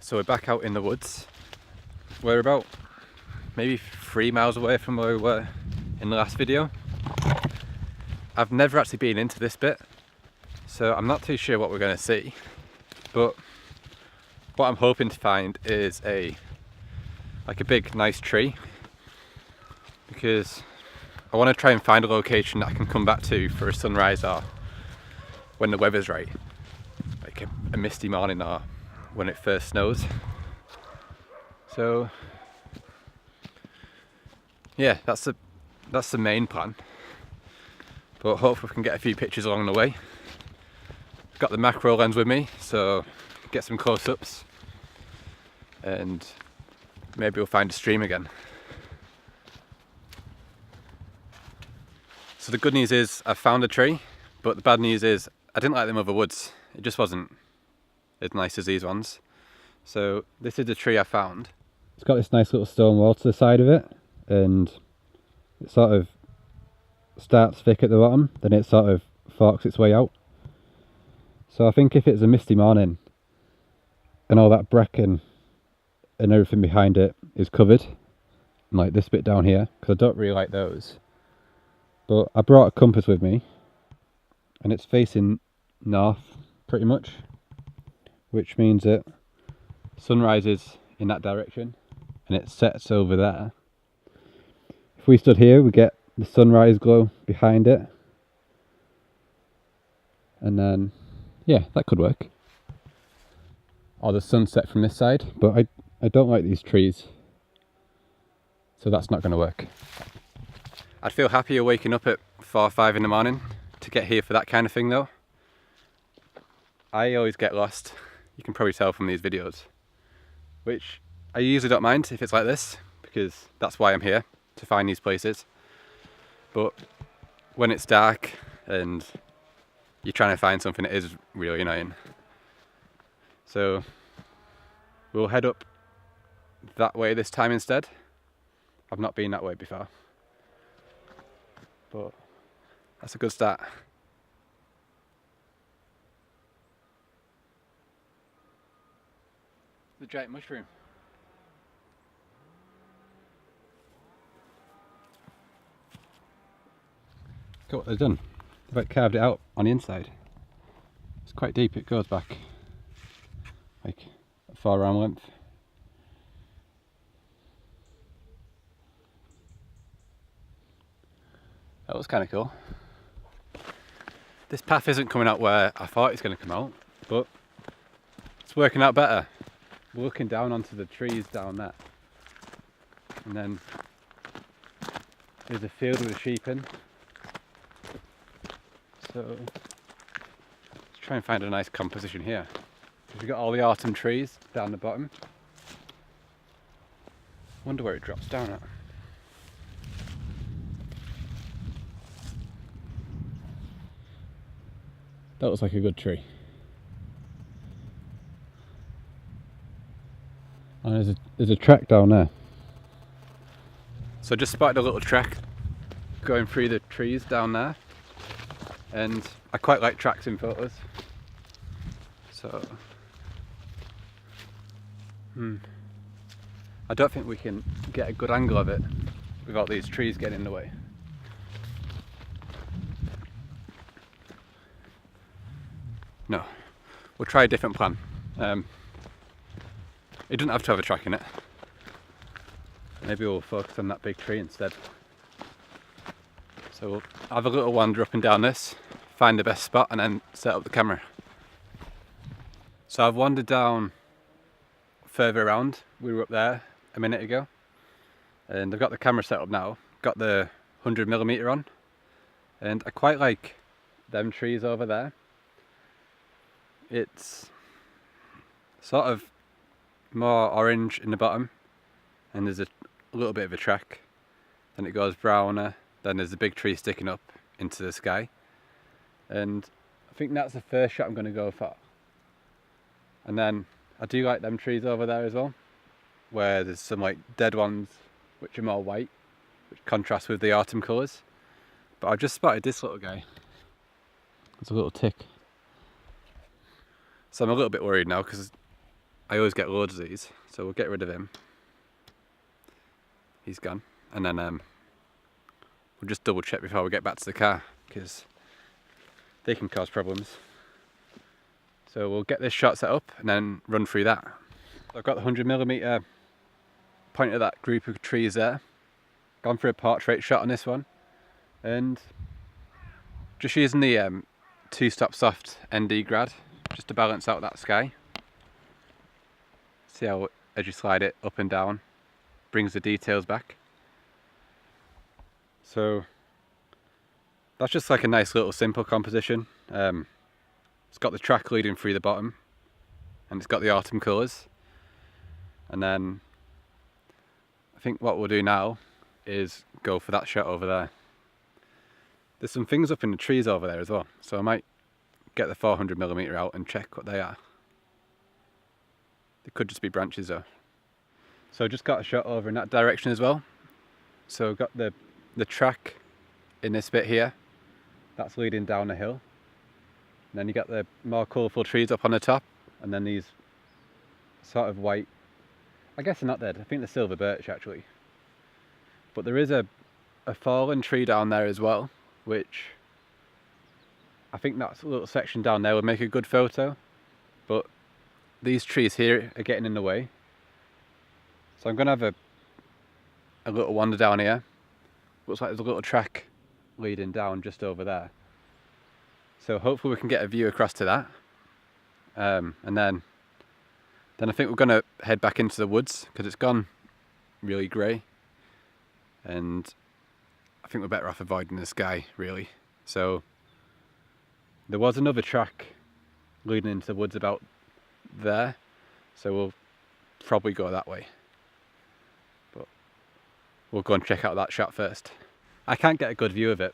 So we're back out in the woods. We're about maybe 3 miles away from where we were in the last video. I've never actually been into this bit, so I'm not too sure what we're going to see, but what I'm hoping to find is a big nice tree, because I want to try and find a location that I can come back to for a sunrise or when the weather's right, like a misty morning or when it first snows. So yeah, that's the main plan, but hopefully we can get a few pictures along the way. I've got the macro lens with me, so get some close-ups and maybe we'll find a stream again. So the good news is I found a tree, but the bad news is I didn't like them other woods. It just wasn't as nice as these ones. So this is the tree I found. It's got this nice little stone wall to the side of it, and it sort of starts thick at the bottom, then it sort of forks its way out. So I think if it's a misty morning and all that bracken and everything behind it is covered, like this bit down here, because I don't really like those, but I brought a compass with me and it's facing north pretty much, which means that sunrise is in that direction and it sets over there. If we stood here, we get the sunrise glow behind it, and then yeah, that could work. Or the sunset from this side, but I don't like these trees, so that's not going to work. I'd feel happier waking up at 4 or 5 in the morning to get here for that kind of thing though. I always get lost, you can probably tell from these videos, which I usually don't mind if it's like this, because that's why I'm here, to find these places. But when it's dark and you're trying to find something, it is really annoying. So we'll head up that way this time instead. I've not been that way before, but that's a good start. The giant mushroom. Look at what they've done. They've like carved it out on the inside. It's quite deep, it goes back like a 4 arm length. That looks kind of cool. This path isn't coming out where I thought it's going to come out, but it's working out better. We're looking down onto the trees down there, and then there's a field with a sheep in. So let's try and find a nice composition here. We've got all the autumn trees down the bottom. Wonder where it drops down at. That looks like a good tree. And there's a track down there. So I just spotted a little track going through the trees down there, and I quite like tracks in photos. So I don't think we can get a good angle of it without these trees getting in the way. No, we'll try a different plan. It doesn't have to have a track in it. Maybe we'll focus on that big tree instead. So we'll have a little wander up and down this, find the best spot, and then set up the camera. So I've wandered down further around. We were up there a minute ago, and I've got the camera set up now. Got the 100mm on, and I quite like them trees over there. It's sort of more orange in the bottom, and there's a little bit of a track, then it goes browner, then there's a big tree sticking up into the sky, and I think that's the first shot I'm going to go for. And then I do like them trees over there as well, where there's some like dead ones which are more white, which contrasts with the autumn colours. But I've just spotted this little guy. It's a little tick. So I'm a little bit worried now because I always get loads of these, so we'll get rid of him. He's gone. And then we'll just double check before we get back to the car, because they can cause problems. So we'll get this shot set up and then run through that. I've got the 100mm point at that group of trees there. Gone for a portrait shot on this one, and just using the 2-stop soft ND grad just to balance out that sky. See how as you slide it up and down, brings the details back. So that's just like a nice little simple composition. It's got the track leading through the bottom, and it's got the autumn colours. And then I think what we'll do now is go for that shot over there. There's some things up in the trees over there as well, so I might get the 400mm out and check what they are. They could just be branches though. So I just got a shot over in that direction as well. So I've got the track in this bit here, that's leading down a hill. And then you got the more colourful trees up on the top, and then these sort of white, I guess they're not dead, I think they're silver birch actually. But there is a fallen tree down there as well, which I think that little section down there would make a good photo. But these trees here are getting in the way. So I'm going to have a little wander down here. Looks like there's a little track leading down just over there. So hopefully we can get a view across to that. And then I think we're going to head back into the woods, because it's gone really grey. And I think we're better off avoiding the sky, really. So there was another track leading into the woods about there, so we'll probably go that way. But we'll go and check out that shot first. I can't get a good view of it.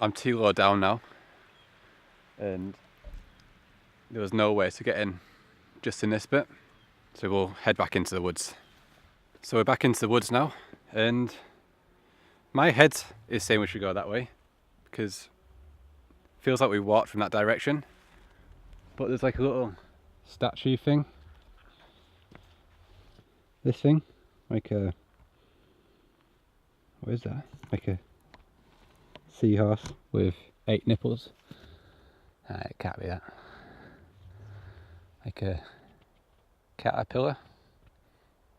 I'm too low down now, and there was no way to get in just in this bit. So we'll head back into the woods. So we're back into the woods now, and my head is saying we should go that way, because it feels like we walked from that direction. But there's like a little statue thing. This thing, like a, what is that? Like a seahorse with 8 nipples. It can't be that. Like a caterpillar.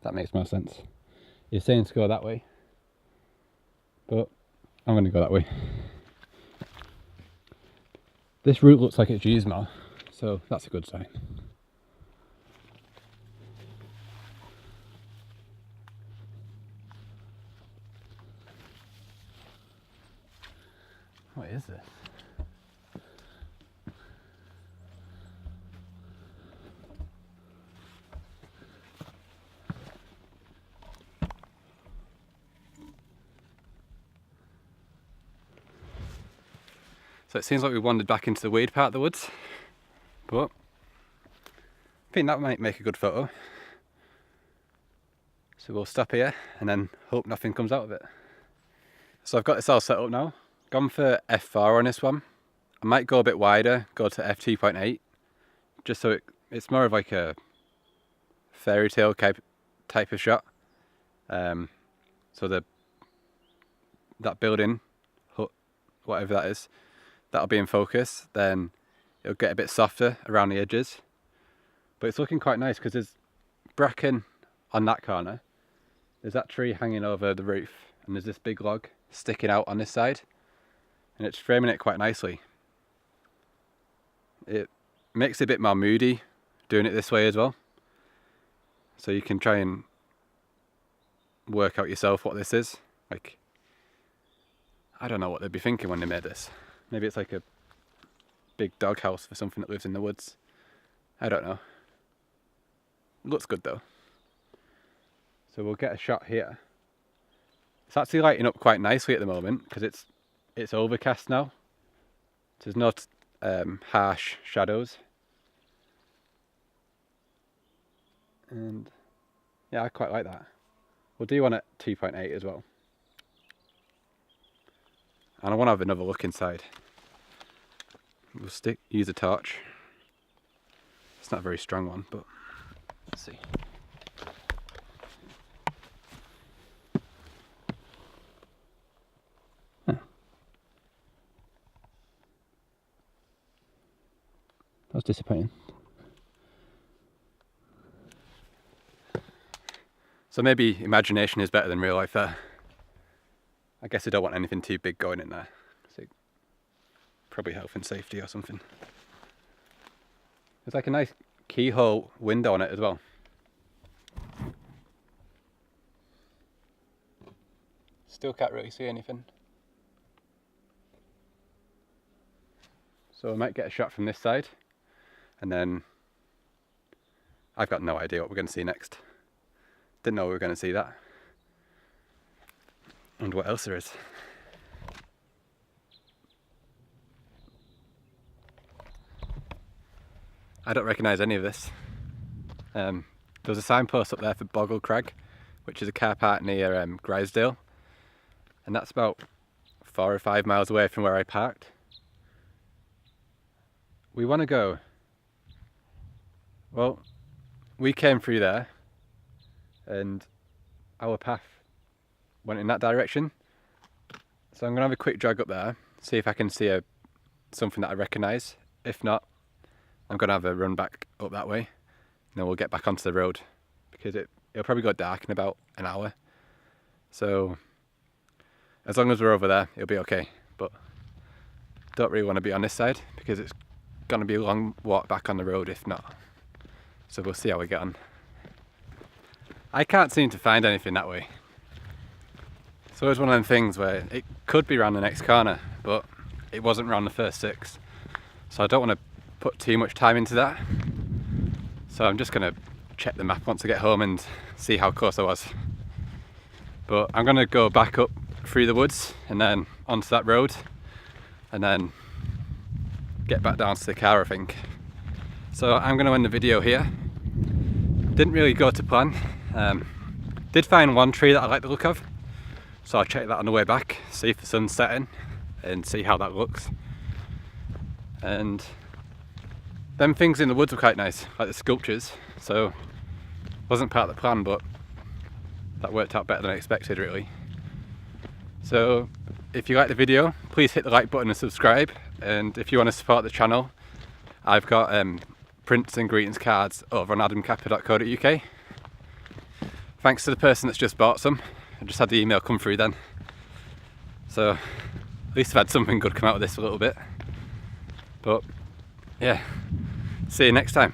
That makes more sense. You're saying to go that way, but I'm going to go that way. This route looks like it's used more, so that's a good sign. What is this? So it seems like we wandered back into the weird part of the woods, but I think that might make a good photo. So we'll stop here and then hope nothing comes out of it. So I've got this all set up now. Gone for f4 on this one. I might go a bit wider, go to f2.8, just so it's more of like a fairy tale type of shot. So that building, hut, whatever that is, that'll be in focus. Then it'll get a bit softer around the edges. But it's looking quite nice because there's bracken on that corner. There's that tree hanging over the roof, and there's this big log sticking out on this side, and it's framing it quite nicely. It makes it a bit more moody doing it this way as well. So you can try and work out yourself what this is. Like, I don't know what they'd be thinking when they made this. Maybe it's like a big doghouse for something that lives in the woods. I don't know. It looks good though. So we'll get a shot here. It's actually lighting up quite nicely at the moment because it's overcast now. There's not harsh shadows. And yeah, I quite like that. We'll do one at 2.8 as well. And I want to have another look inside. We'll use a torch. It's not a very strong one, but Let's see. Huh. That was disappointing. So maybe imagination is better than real life there. I guess I don't want anything too big going in there. So probably health and safety or something. There's like a nice keyhole window on it as well. Still can't really see anything. So I might get a shot from this side, and then I've got no idea what we're going to see next. Didn't know we were going to see that. And what else there is. I don't recognise any of this. There's a signpost up there for Boggle Crag, which is a car park near Grisdale. And that's about 4 or 5 miles away from where I parked. We want to go... Well, we came through there and our path went in that direction. So I'm going to have a quick jog up there, see if I can see something that I recognise. If not, I'm going to have a run back up that way, and then we'll get back onto the road, because it'll probably go dark in about an hour. So as long as we're over there, it'll be okay. But don't really want to be on this side, because it's going to be a long walk back on the road if not. So we'll see how we get on. I can't seem to find anything that way. It's always one of them things where it could be around the next corner, but it wasn't around the first 6. So I don't want to put too much time into that. So I'm just going to check the map once I get home and see how close I was. But I'm going to go back up through the woods and then onto that road, and then get back down to the car, I think. So I'm going to end the video here. Didn't really go to plan. Did find one tree that I like the look of, so I'll check that on the way back, see if the sun's setting and see how that looks. And them things in the woods were quite nice, like the sculptures, so wasn't part of the plan, but that worked out better than I expected really. So if you like the video, please hit the like button and subscribe, and if you want to support the channel, I've got prints and greetings cards over on adamkappa.co.uk. Thanks to the person that's just bought some. I just had the email come through then. So at least I've had something good come out of this a little bit. But yeah, see you next time.